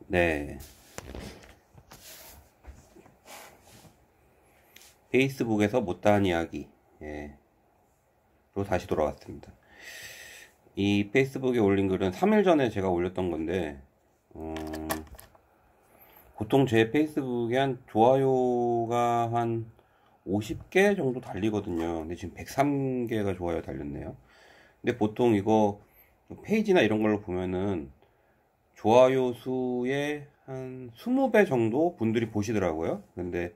네. 페이스북에서 못다한 이야기, 로 다시 돌아왔습니다. 이 페이스북에 올린 글은 3일 전에 제가 올렸던 건데, 보통 제 페이스북에 한 좋아요가 한 50개 정도 달리거든요. 근데 지금 103개가 좋아요 달렸네요. 근데 보통 이거 페이지나 이런 걸로 보면은 좋아요 수의 한 20배 정도 분들이 보시더라고요. 근데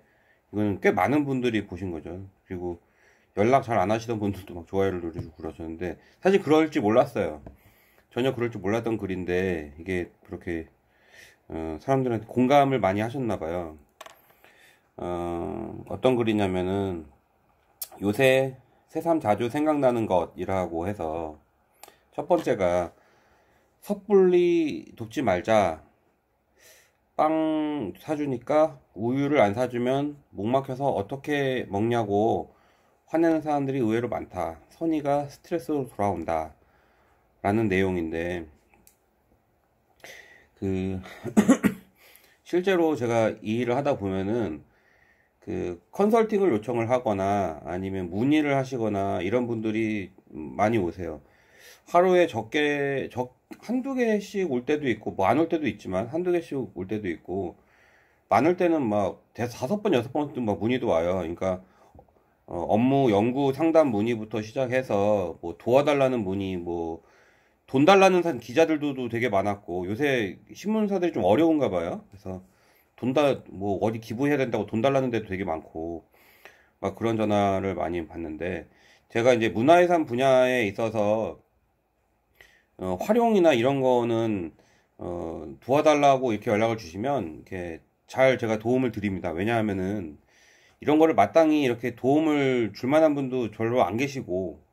이거는 꽤 많은 분들이 보신 거죠. 그리고 연락 잘 안 하시던 분들도 막 좋아요를 누르시고 그러셨는데, 사실 그럴지 몰랐어요. 전혀 그럴 줄 몰랐던 글인데, 이게 그렇게 사람들한테 공감을 많이 하셨나 봐요. 어떤 글이냐면은, 요새 새삼 자주 생각나는 것이라고 해서, 첫 번째가 섣불리 돕지 말자. 빵 사주니까 우유를 안 사주면 목 막혀서 어떻게 먹냐고 화내는 사람들이 의외로 많다. 선의가 스트레스로 돌아온다. 라는 내용인데, 그 실제로 제가 이 일을 하다 보면은 컨설팅을 요청을 하거나 아니면 문의를 하시거나 이런 분들이 많이 오세요. 하루에 한두 개씩 올 때도 있고, 뭐 안 올 때도 있지만, 한두 개씩 올 때도 있고, 많을 때는 막, 5번, 6번도 막 문의도 와요. 그러니까, 업무 연구 상담 문의부터 시작해서, 뭐, 도와달라는 문의, 뭐, 돈 달라는 기자들도 되게 많았고, 요새 신문사들이 좀 어려운가 봐요. 그래서, 뭐, 어디 기부해야 된다고 돈 달라는 데도 되게 많고, 막 그런 전화를 많이 받는데, 제가 이제 문화유산 분야에 있어서, 활용이나 이런 거는 도와달라고 이렇게 연락을 주시면 이렇게 잘 제가 도움을 드립니다. 왜냐하면은 이런 거를 마땅히 이렇게 도움을 줄 만한 분도 별로 안 계시고,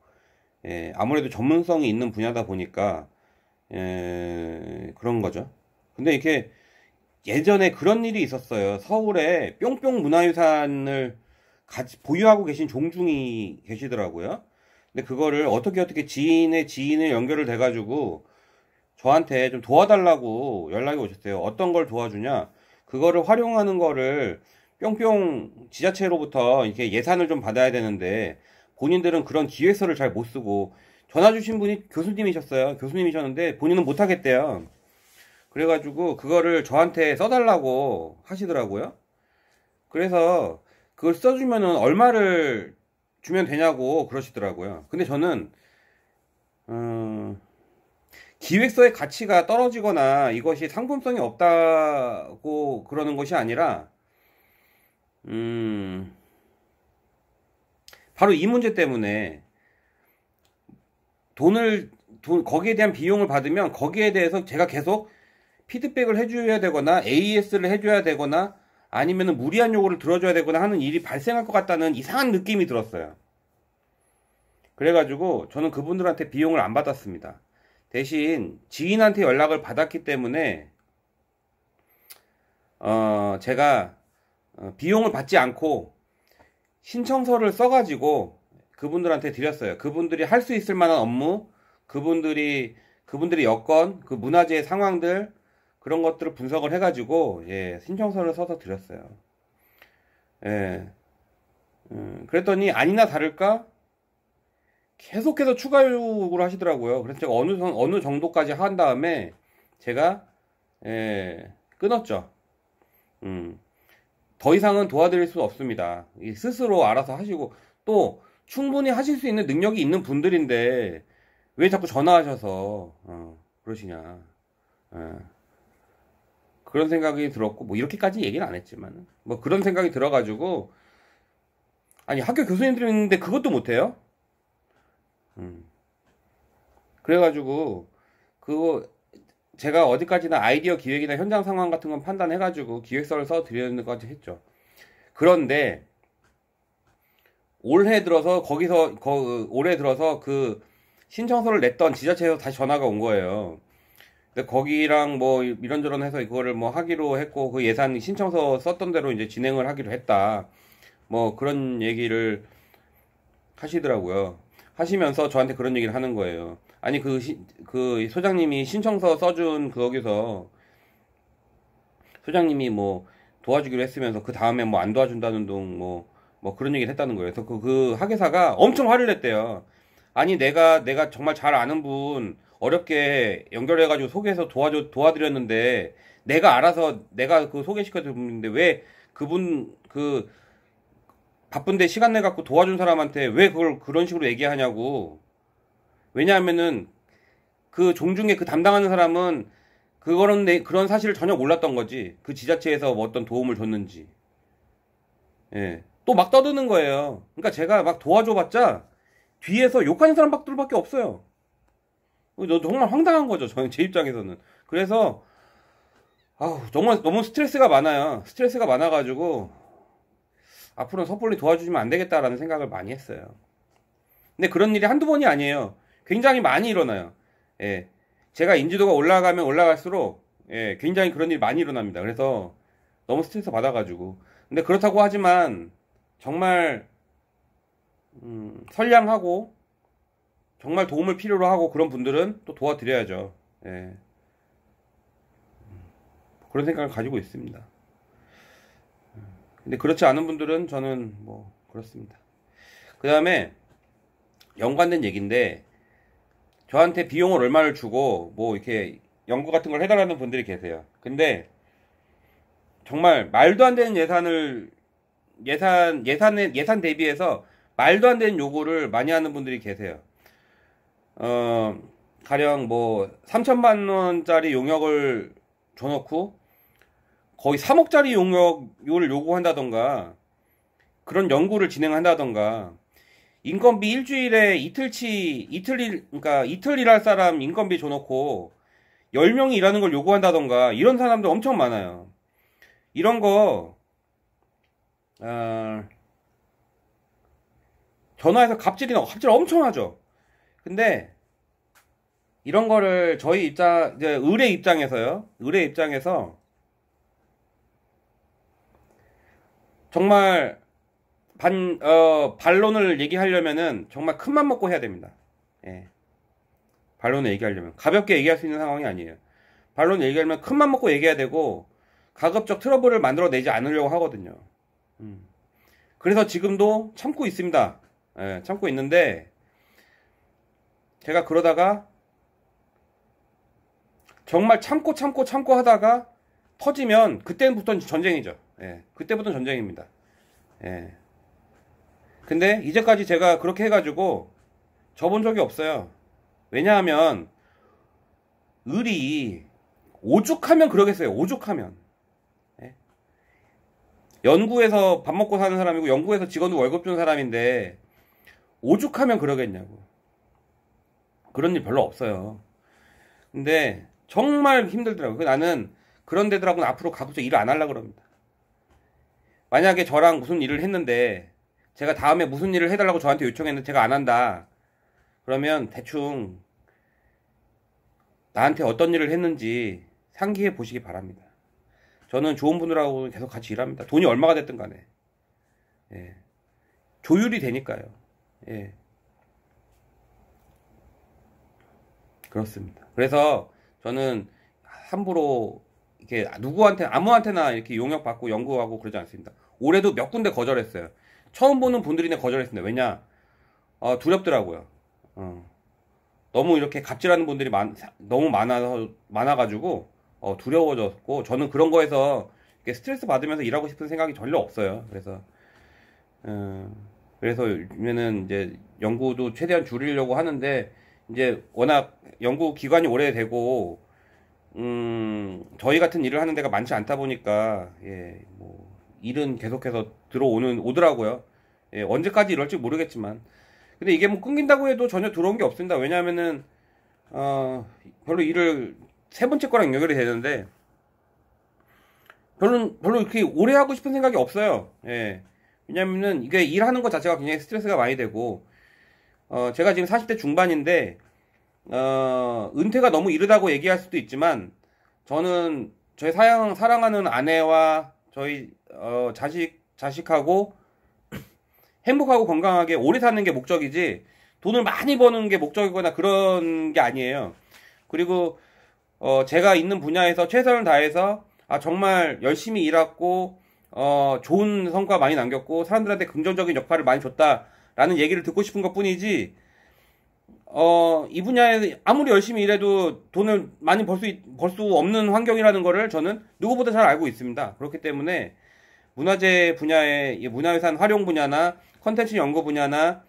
아무래도 전문성이 있는 분야다 보니까 그런 거죠. 근데 이렇게 예전에 그런 일이 있었어요. 서울에 뿅뿅 문화유산을 보유하고 계신 종중이 계시더라고요. 근데 그거를 어떻게 지인의 지인을 연결을 돼가지고 저한테 좀 도와달라고 연락이 오셨어요. 어떤 걸 도와주냐? 그거를 활용하는 거를 뿅뿅 지자체로부터 이렇게 예산을 좀 받아야 되는데 본인들은 그런 기획서를 잘 못 쓰고, 전화 주신 분이 교수님이셨어요. 교수님이셨는데 본인은 못 하겠대요. 그래가지고 그거를 저한테 써달라고 하시더라고요. 그래서 그걸 써주면은 얼마를 주면 되냐고 그러시더라고요. 근데 저는 기획서의 가치가 떨어지거나 이것이 상품성이 없다고 그러는 것이 아니라, 바로 이 문제 때문에 거기에 대한 비용을 받으면 거기에 대해서 제가 계속 피드백을 해줘야 되거나 AS를 해줘야 되거나 아니면은 무리한 요구를 들어줘야 되거나 하는 일이 발생할 것 같다는 이상한 느낌이 들었어요. 그래가지고 저는 그분들한테 비용을 안 받았습니다. 대신 지인한테 연락을 받았기 때문에 제가 비용을 받지 않고 신청서를 써가지고 그분들한테 드렸어요. 그분들이 할 수 있을 만한 업무, 그분들의 여건, 그 문화재의 상황들, 그런 것들을 분석을 해가지고 신청서를 써서 드렸어요. 예. 그랬더니 아니나 다를까 계속해서 추가 요구를 하시더라고요. 그래서 제가 어느 정도까지 한 다음에 제가 끊었죠. 더 이상은 도와드릴 수 없습니다. 스스로 알아서 하시고, 또 충분히 하실 수 있는 능력이 있는 분들인데 왜 자꾸 전화하셔서 그러시냐. 그런 생각이 들었고, 뭐 이렇게까지 얘기는 안 했지만 뭐 그런 생각이 들어가지고, 아니 학교 교수님들이 있는데 그것도 못해요? 그래가지고 그거 제가 어디까지나 아이디어 기획이나 현장 상황 같은 건 판단해가지고 기획서를 써 드리는 것까지 했죠. 그런데 올해 들어서 그 신청서를 냈던 지자체에서 다시 전화가 온 거예요. 근데 거기랑 뭐 이런저런 해서 이거를 뭐 하기로 했고, 그 예산 신청서 썼던 대로 이제 진행을 하기로 했다. 뭐 그런 얘기를 하시더라고요. 하시면서 저한테 그런 얘기를 하는 거예요. 아니 그 소장님이 신청서 써준 거기서 소장님이 뭐 도와주기로 했으면서 그 다음에 뭐 안 도와준다는 둥 뭐 그런 얘기를 했다는 거예요. 그래서 그 하계사가 엄청 화를 냈대요. 아니 내가 정말 잘 아는 분 어렵게 연결해가지고 소개해서 도와드렸는데 내가 알아서 내가 그 소개시켜드렸는데 왜 그분 그 바쁜데 시간 내 갖고 도와준 사람한테 왜 그걸 그런 식으로 얘기하냐고. 왜냐하면은 그 종중에 그 담당하는 사람은 그런 사실을 전혀 몰랐던 거지. 그 지자체에서 뭐 어떤 도움을 줬는지. 예. 또 막 떠드는 거예요. 그러니까 제가 막 도와줘봤자 뒤에서 욕하는 사람들밖에 없어요. 너 정말 황당한 거죠. 저는 제 입장에서는. 그래서 아우 정말 너무 스트레스가 많아요. 스트레스가 많아가지고 앞으로는 섣불리 도와주시면 안 되겠다라는 생각을 많이 했어요. 근데 그런 일이 한두 번이 아니에요. 굉장히 많이 일어나요. 예. 제가 인지도가 올라가면 올라갈수록 예, 굉장히 그런 일이 많이 일어납니다. 그래서 너무 스트레스 받아가지고. 근데 그렇다고 하지만 정말 선량하고 정말 도움을 필요로 하고 그런 분들은 또 도와드려야죠. 예. 그런 생각을 가지고 있습니다. 근데 그렇지 않은 분들은 저는 뭐 그렇습니다. 그 다음에 연관된 얘기인데 저한테 비용을 얼마를 주고 뭐 이렇게 연구 같은 걸 해달라는 분들이 계세요. 근데 정말 말도 안 되는 예산 대비해서 말도 안 되는 요구를 많이 하는 분들이 계세요. 가령 뭐 3천만 원짜리 용역을 줘놓고 거의 3억짜리 용역을 요구한다던가 그런 연구를 진행한다던가 인건비 일주일에 그러니까 이틀 일할 사람 인건비 줘놓고 10명이 일하는 걸 요구한다던가 이런 사람들 엄청 많아요. 이런 거 전화해서 갑질 엄청 하죠. 근데 이런 거를 이제 의뢰 입장에서 정말 반론을 얘기하려면은 정말 큰맘 먹고 해야 됩니다. 예. 반론을 얘기하려면 가볍게 얘기할 수 있는 상황이 아니에요. 반론을 얘기하려면 큰맘 먹고 얘기해야 되고 가급적 트러블을 만들어내지 않으려고 하거든요. 그래서 지금도 참고 있습니다. 예, 참고 있는데 제가 그러다가 정말 참고 하다가 터지면 그때부터는 전쟁이죠. 예, 그때부터는 전쟁입니다. 예. 근데 이제까지 제가 그렇게 해가지고 져본 적이 없어요. 왜냐하면 을이 오죽하면 그러겠어요. 오죽하면. 예? 연구에서 밥 먹고 사는 사람이고 연구에서 직원도 월급 주는 사람인데 오죽하면 그러겠냐고. 그런 일 별로 없어요. 근데 정말 힘들더라고요. 나는 그런 데들하고는 앞으로 가급적 일을 안 하려고 그럽니다. 만약에 저랑 무슨 일을 했는데 제가 다음에 무슨 일을 해달라고 저한테 요청했는데 제가 안 한다. 그러면 대충 나한테 어떤 일을 했는지 상기해 보시기 바랍니다. 저는 좋은 분들하고 계속 같이 일합니다. 돈이 얼마가 됐든 간에. 예. 조율이 되니까요. 예. 그렇습니다. 그래서 저는 함부로 이렇게 아무한테나 이렇게 용역받고 연구하고 그러지 않습니다. 올해도 몇 군데 거절했어요. 처음 보는 분들이네 거절했습니다. 왜냐? 두렵더라고요. 너무 이렇게 갑질하는 분들이 너무 많아가지고 두려워졌고 저는 그런 거에서 이렇게 스트레스 받으면서 일하고 싶은 생각이 전혀 없어요. 그래서 요즘에는 이제 연구도 최대한 줄이려고 하는데 이제 워낙 연구 기간이 오래되고 저희 같은 일을 하는 데가 많지 않다 보니까 예, 뭐 일은 계속해서 오더라고요. 예, 언제까지 이럴지 모르겠지만 근데 이게 뭐 끊긴다고 해도 전혀 들어온 게 없습니다. 왜냐하면은 별로 일을 세 번째 거랑 연결이 되는데 별로 이렇게 오래 하고 싶은 생각이 없어요. 예. 왜냐면은 이게 일하는 것 자체가 굉장히 스트레스가 많이 되고 제가 지금 40대 중반인데 은퇴가 너무 이르다고 얘기할 수도 있지만 저는 저희 사랑하는 아내와 저희 자식하고 행복하고 건강하게 오래 사는 게 목적이지 돈을 많이 버는 게 목적이거나 그런 게 아니에요. 그리고 제가 있는 분야에서 최선을 다해서 아, 정말 열심히 일했고, 좋은 성과 많이 남겼고, 사람들한테 긍정적인 역할을 많이 줬다라는 얘기를 듣고 싶은 것 뿐이지, 이 분야에 아무리 열심히 일해도 돈을 많이 벌 수 없는 환경이라는 거를 저는 누구보다 잘 알고 있습니다. 그렇기 때문에 문화재 분야의 문화유산 활용 분야나 컨텐츠 연구 분야나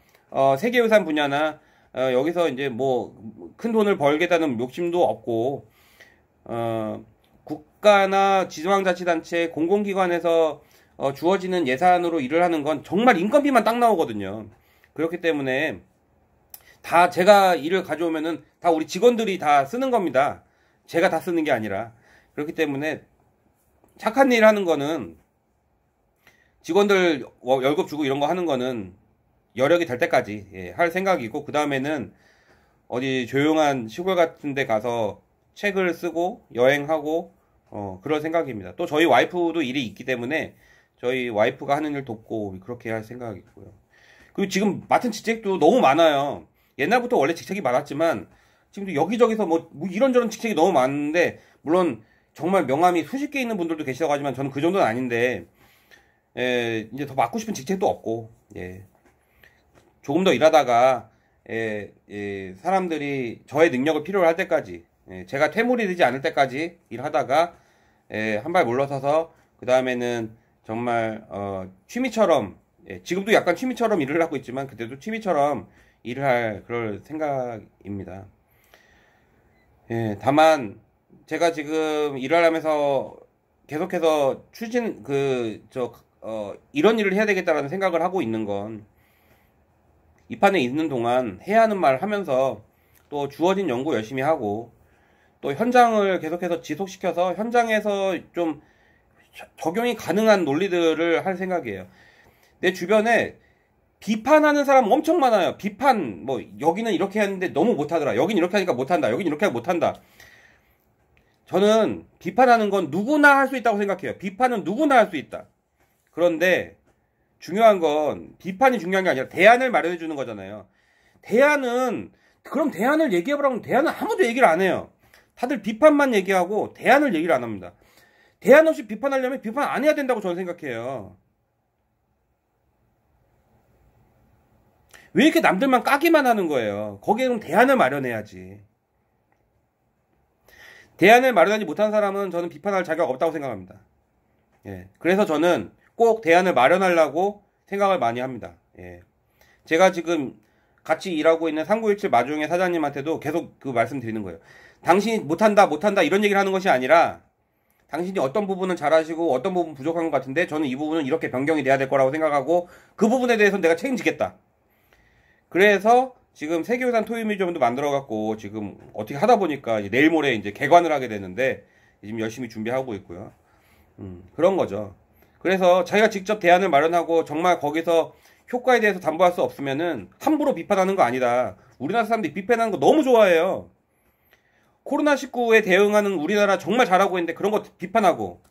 세계유산 분야나 여기서 이제 뭐 큰 돈을 벌겠다는 욕심도 없고 국가나 지방자치단체 공공기관에서 주어지는 예산으로 일을 하는 건 정말 인건비만 딱 나오거든요. 그렇기 때문에 다 제가 일을 가져오면은 다 우리 직원들이 다 쓰는 겁니다. 제가 다 쓰는 게 아니라. 그렇기 때문에 착한 일 하는 거는 직원들 월급 주고 이런 거 하는 거는 여력이 될 때까지 할 생각이고, 그 다음에는 어디 조용한 시골 같은 데 가서 책을 쓰고 여행하고 그럴 생각입니다. 또 저희 와이프도 일이 있기 때문에 저희 와이프가 하는 일 돕고 그렇게 할 생각이고요. 그리고 지금 맡은 직책도 너무 많아요. 옛날부터 원래 직책이 많았지만 지금도 여기저기서 뭐 이런저런 직책이 너무 많은데, 물론 정말 명함이 수십 개 있는 분들도 계시다고 하지만 저는 그 정도는 아닌데, 이제 더 맡고 싶은 직책도 없고, 조금 더 일하다가 사람들이 저의 능력을 필요로 할 때까지, 제가 퇴물이 되지 않을 때까지 일하다가 한 발 물러서서 그 다음에는 정말 취미처럼, 지금도 약간 취미처럼 일을 하고 있지만 그때도 취미처럼 일을 할 그럴 생각입니다. 다만 제가 지금 일을 하면서 계속해서 이런 일을 해야 되겠다라는 생각을 하고 있는 건, 이 판에 있는 동안 해야 하는 말 하면서 또 주어진 연구 열심히 하고 또 현장을 계속해서 지속시켜서 현장에서 좀 적용이 가능한 논리들을 할 생각이에요. 내 주변에 비판하는 사람 엄청 많아요. 비판, 뭐, 여기는 이렇게 하는데 너무 못하더라. 여긴 이렇게 하니까 못한다. 여긴 이렇게 하니까 못한다. 저는 비판하는 건 누구나 할 수 있다고 생각해요. 비판은 누구나 할 수 있다. 그런데 중요한 건 비판이 중요한 게 아니라 대안을 마련해 주는 거잖아요. 그럼 대안을 얘기해보라고 하면 대안은 아무도 얘기를 안 해요. 다들 비판만 얘기하고 대안을 얘기를 안 합니다. 대안 없이 비판하려면 비판 안 해야 된다고 저는 생각해요. 왜 이렇게 남들만 까기만 하는 거예요? 거기에는 대안을 마련해야지. 대안을 마련하지 못한 사람은 저는 비판할 자격 없다고 생각합니다. 그래서 저는 꼭 대안을 마련하려고 생각을 많이 합니다. 제가 지금 같이 일하고 있는 3917 마중의 사장님한테도 계속 그 말씀 드리는 거예요. 당신이 못한다 이런 얘기를 하는 것이 아니라, 당신이 어떤 부분은 잘하시고 어떤 부분 부족한 것 같은데 저는 이 부분은 이렇게 변경이 돼야 될 거라고 생각하고 그 부분에 대해서는 내가 책임지겠다. 그래서 지금 세계유산 토요뮤지엄도 만들어갖고 지금 어떻게 하다 보니까 내일 모레 이제 개관을 하게 되는데 지금 열심히 준비하고 있고요. 그런 거죠. 그래서 자기가 직접 대안을 마련하고 정말 거기서 효과에 대해서 담보할 수 없으면은 함부로 비판하는 거 아니다. 우리나라 사람들이 비판하는 거 너무 좋아해요. 코로나19에 대응하는 우리나라 정말 잘하고 있는데 그런 거 비판하고,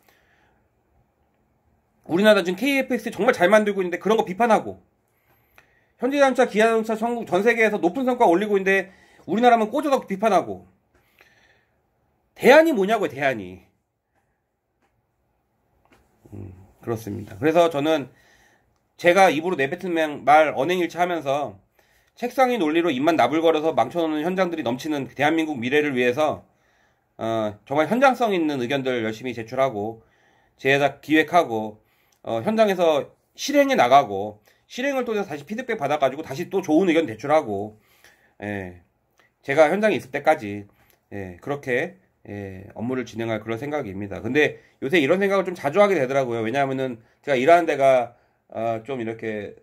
우리나라 지금 KF-X 정말 잘 만들고 있는데 그런 거 비판하고, 현대자동차, 기아자동차 전국 전 세계에서 높은 성과 올리고 있는데 우리나라만 꼬져서 비판하고. 대안이 뭐냐고요, 대안이. 그렇습니다. 그래서 저는 제가 입으로 내뱉은 말 언행일치 하면서 책상의 논리로 입만 나불거려서 망쳐놓는 현장들이 넘치는 대한민국 미래를 위해서 정말 현장성 있는 의견들 열심히 제출하고 제작 기획하고 현장에서 실행에 나가고, 실행을 통해서 다시 피드백 받아가지고 다시 또 좋은 의견 제출하고, 제가 현장에 있을 때까지 그렇게 업무를 진행할 그런 생각입니다. 근데 요새 이런 생각을 좀 자주 하게 되더라고요. 왜냐하면은 제가 일하는 데가 좀 이렇게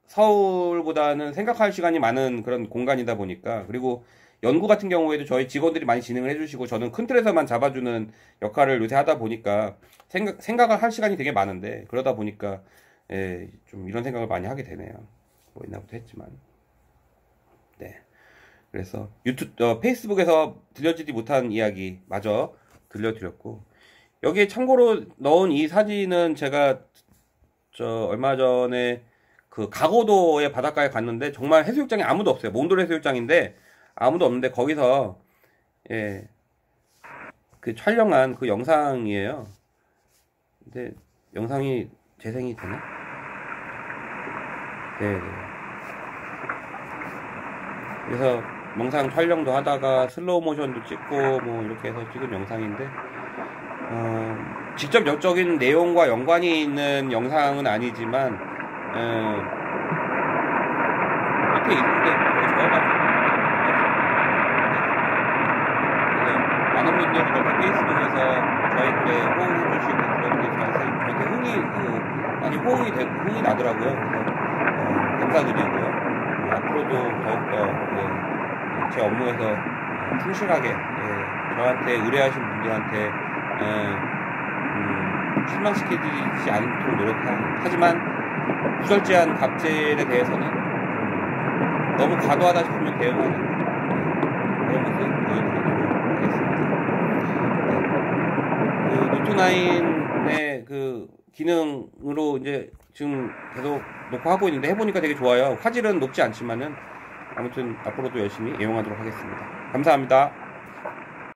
서울보다는 생각할 시간이 많은 그런 공간이다 보니까, 그리고 연구 같은 경우에도 저희 직원들이 많이 진행을 해주시고 저는 큰 틀에서만 잡아주는 역할을 요새 하다 보니까 생각을 할 시간이 되게 많은데, 그러다 보니까 좀 이런 생각을 많이 하게 되네요. 뭐 옛날부터 했지만. 그래서 페이스북에서 들려주지 못한 이야기 마저 들려드렸고, 여기에 참고로 넣은 이 사진은 제가 얼마 전에 그 가고도의 바닷가에 갔는데 정말 해수욕장에 아무도 없어요. 몽돌 해수욕장인데 아무도 없는데 거기서 그 촬영한 그 영상이에요. 근데 영상이 재생이 되나? 네. 그래서 영상 촬영도 하다가 슬로우 모션도 찍고 뭐 이렇게 해서 찍은 영상인데 직접 역적인 내용과 연관이 있는 영상은 아니지만 밑에 있는데 적어가지고 많은 분들이 이렇게 페이스북에서 저희 글에 호응해주시고 그런 게 저한테 흥이 나더라고요. 그래서 감사드리고요. 앞으로도 더욱더 제 업무에서 충실하게 저한테 의뢰하신 분들한테 실망시키지 않도록 노력하지만 부절제한 갑질에 대해서는 너무 과도하다 싶으면 대응하는 그런 모습 보여드리도록 하겠습니다. 노트9의 그 기능으로 이제 지금 계속 녹화하고 있는데 해보니까 되게 좋아요. 화질은 높지 않지만은 아무튼 앞으로도 열심히 애용하도록 하겠습니다. 감사합니다.